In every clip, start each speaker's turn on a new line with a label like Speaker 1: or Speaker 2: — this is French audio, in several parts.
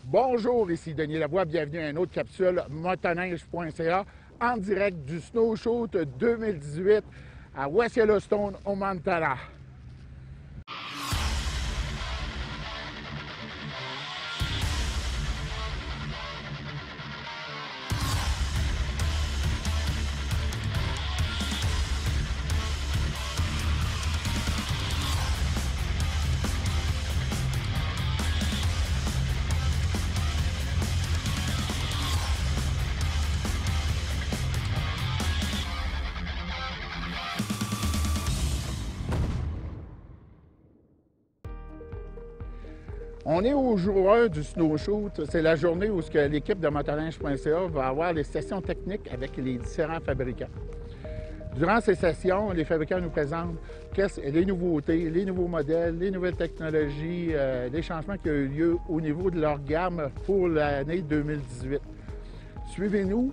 Speaker 1: Bonjour, ici Denis Lavoie, bienvenue à une autre capsule motoneige.ca en direct du Snow Shoot 2018 à West Yellowstone au Montana. On est au jour 1 du Snow Shoot. C'est la journée où l'équipe de motoneige.ca va avoir les sessions techniques avec les différents fabricants. Durant ces sessions, les fabricants nous présentent les nouveautés, les nouveaux modèles, les nouvelles technologies, les changements qui ont eu lieu au niveau de leur gamme pour l'année 2018. Suivez-nous,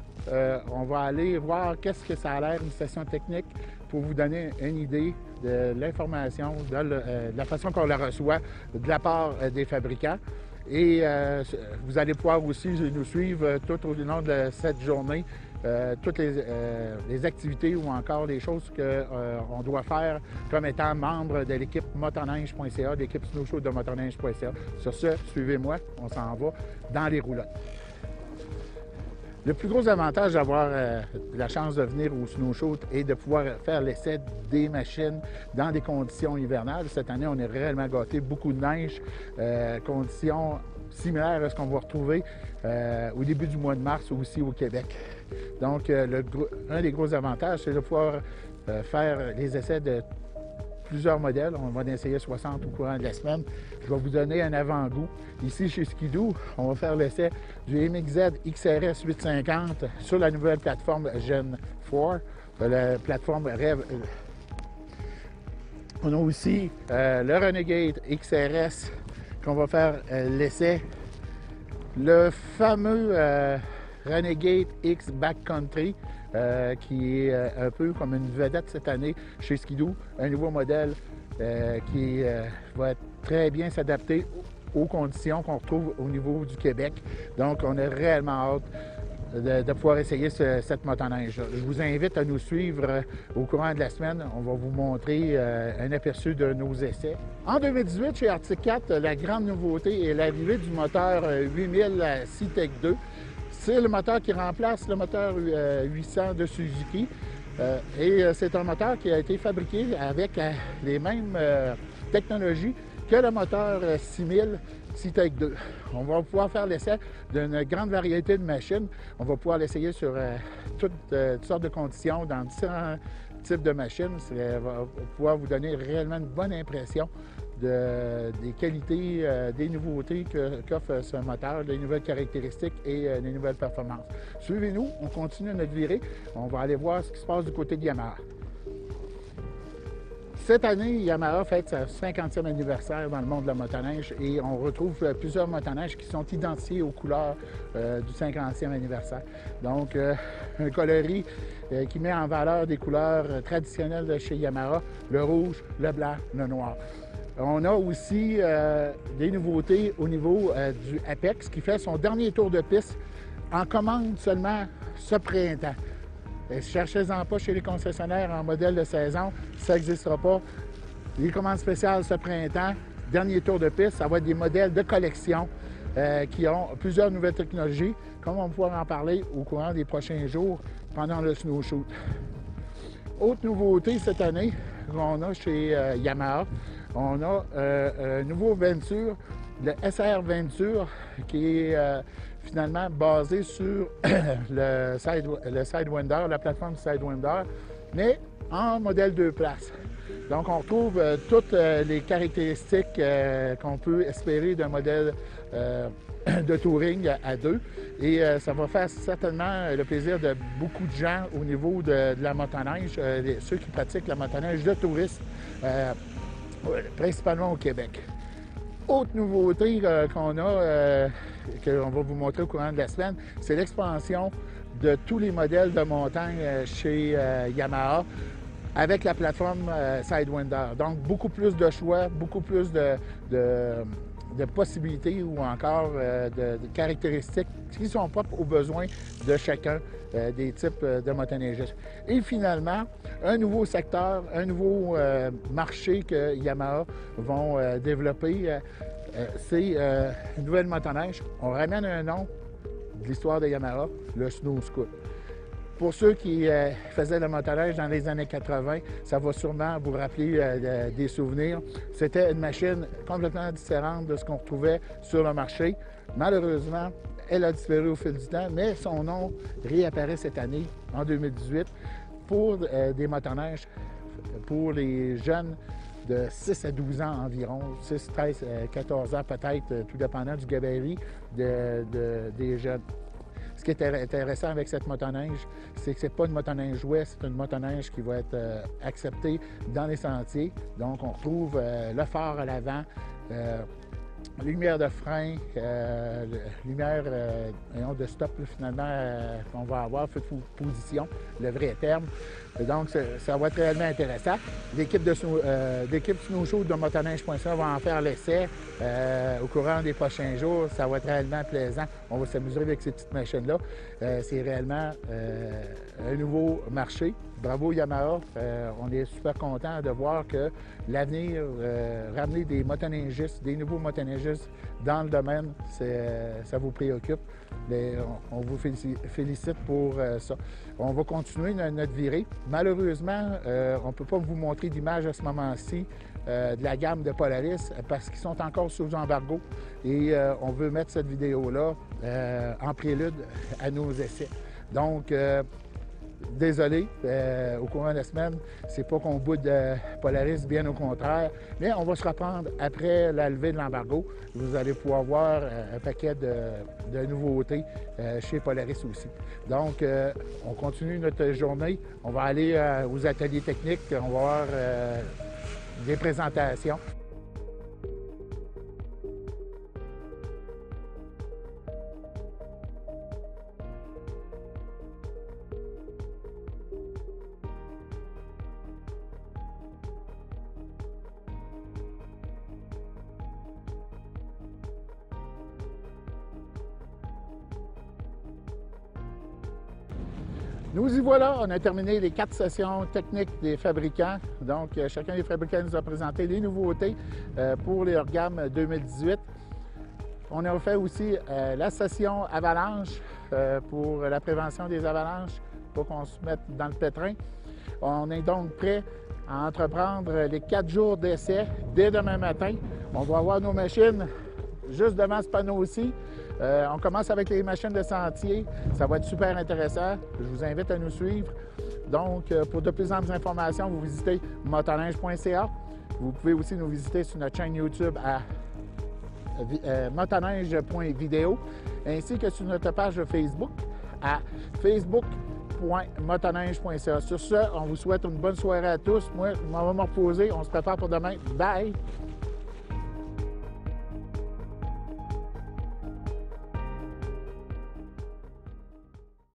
Speaker 1: on va aller voir qu'est-ce que ça a l'air une session technique pour vous donner une idée de l'information, de la façon qu'on la reçoit de la part des fabricants. Et vous allez pouvoir aussi nous suivre tout au long de cette journée, toutes les activités ou encore les choses qu'on doit faire comme étant membre de l'équipe motoneige.ca, l'équipe Snow Shoot de motoneige.ca. Sur ce, suivez-moi, on s'en va dans les roulottes. Le plus gros avantage d'avoir la chance de venir au Snow Shoot est de pouvoir faire l'essai des machines dans des conditions hivernales. Cette année, on est réellement gâtés, beaucoup de neige, conditions similaires à ce qu'on va retrouver au début du mois de mars aussi au Québec. Donc, un des gros avantages, c'est de pouvoir faire les essais de plusieurs modèles. On va en essayer 60 au courant de la semaine. Je vais vous donner un avant-goût. Ici, chez Ski-Doo, on va faire l'essai du MXZ XRS 850 sur la nouvelle plateforme Gen 4, la plateforme REV. On a aussi le Renegade XRS qu'on va faire l'essai. Le fameux Renegade X Backcountry, qui est un peu comme une vedette cette année chez Ski-Doo, un nouveau modèle qui va très bien s'adapter aux conditions qu'on retrouve au niveau du Québec. Donc, on a réellement hâte de pouvoir essayer cette motoneige. Je vous invite à nous suivre au courant de la semaine. On va vous montrer un aperçu de nos essais. En 2018, chez Arctic Cat, la grande nouveauté est l'arrivée du moteur 8000 C-Tech 2. C'est le moteur qui remplace le moteur 800 de Suzuki. Et c'est un moteur qui a été fabriqué avec les mêmes technologies que le moteur 6000 C-Tech 2. On va pouvoir faire l'essai d'une grande variété de machines. On va pouvoir l'essayer sur toutes sortes de conditions, dans différents types de machines. Ça va pouvoir vous donner réellement une bonne impression des qualités, des nouveautés qu'offre ce moteur, les nouvelles caractéristiques et les nouvelles performances. Suivez-nous, on continue notre virée. On va aller voir ce qui se passe du côté de Yamaha. Cette année, Yamaha fête sa 50e anniversaire dans le monde de la motoneige et on retrouve plusieurs motoneiges qui sont identifiés aux couleurs du 50e anniversaire. Donc, un coloris qui met en valeur des couleurs traditionnelles de chez Yamaha, le rouge, le blanc, le noir. On a aussi des nouveautés au niveau du Apex qui fait son dernier tour de piste en commande seulement ce printemps. Cherchez-en pas chez les concessionnaires en modèle de saison, ça n'existera pas. Les commandes spéciales ce printemps, dernier tour de piste, ça va être des modèles de collection qui ont plusieurs nouvelles technologies, comme on va pouvoir en parler au courant des prochains jours pendant le Snow Shoot. Autre nouveauté cette année qu'on a chez Yamaha, on a un nouveau Venture, le SR Venture, qui est finalement basé sur le Sidewinder, la plateforme Sidewinder, mais en modèle 2 places. Donc, on retrouve toutes les caractéristiques qu'on peut espérer d'un modèle de touring à deux. Et ça va faire certainement le plaisir de beaucoup de gens au niveau de la motoneige, ceux qui pratiquent la motoneige de tourisme, principalement au Québec. Autre nouveauté qu'on a, qu'on va vous montrer au courant de la semaine, c'est l'expansion de tous les modèles de montagne chez Yamaha avec la plateforme Sidewinder. Donc, beaucoup plus de choix, beaucoup plus de de possibilités ou encore de caractéristiques qui sont propres aux besoins de chacun des types de motoneigistes. Et finalement, un nouveau secteur, un nouveau marché que Yamaha vont développer, c'est une nouvelle motoneige. On ramène un nom de l'histoire de Yamaha, le Snow Scoot. Pour ceux qui faisaient le motoneige dans les années 80, ça va sûrement vous rappeler des souvenirs. C'était une machine complètement différente de ce qu'on retrouvait sur le marché. Malheureusement, elle a disparu au fil du temps, mais son nom réapparaît cette année, en 2018, pour des motoneiges pour les jeunes de 6 à 12 ans environ, 6, 13, 14 ans peut-être, tout dépendant du gabarit des jeunes. Ce qui est intéressant avec cette motoneige, c'est que ce n'est pas une motoneige jouet, c'est une motoneige qui va être acceptée dans les sentiers. Donc, on retrouve le phare à l'avant, lumière de frein, lumière de stop, là, finalement, qu'on va avoir, feu de position, le vrai terme. Et donc, ça va être réellement intéressant. L'équipe Snowshoe de motoneige.ca va en faire l'essai au courant des prochains jours. Ça va être réellement plaisant. On va s'amuser avec ces petites machines-là. C'est réellement un nouveau marché. Bravo Yamaha. On est super content de voir que l'avenir, ramener des motoneigistes, des nouveaux motoneigistes dans le domaine, ça vous préoccupe. Mais on vous félicite pour ça. On va continuer notre virée. Malheureusement, on ne peut pas vous montrer d'image à ce moment-ci de la gamme de Polaris parce qu'ils sont encore sous embargo et on veut mettre cette vidéo-là en prélude à nos essais. Donc, désolé, au courant de la semaine, c'est pas qu'on boude Polaris, bien au contraire, mais on va se reprendre après la levée de l'embargo. Vous allez pouvoir voir un paquet de nouveautés chez Polaris aussi. Donc, on continue notre journée. On va aller aux ateliers techniques, on va voir des présentations. Nous y voilà, on a terminé les 4 sessions techniques des fabricants. Donc, chacun des fabricants nous a présenté les nouveautés pour leur gamme 2018. On a fait aussi la session avalanche pour la prévention des avalanches, pour qu'on se mette dans le pétrin. On est donc prêt à entreprendre les 4 jours d'essai dès demain matin. On va avoir nos machines juste devant ce panneau-ci. On commence avec les machines de sentier. Ça va être super intéressant. Je vous invite à nous suivre. Donc, pour de plus amples informations, vous visitez motoneige.ca. Vous pouvez aussi nous visiter sur notre chaîne YouTube à motoneige.video, ainsi que sur notre page Facebook à facebook.motoneige.ca. Sur ce, on vous souhaite une bonne soirée à tous. Moi, je m'en vais me reposer. On se prépare pour demain. Bye!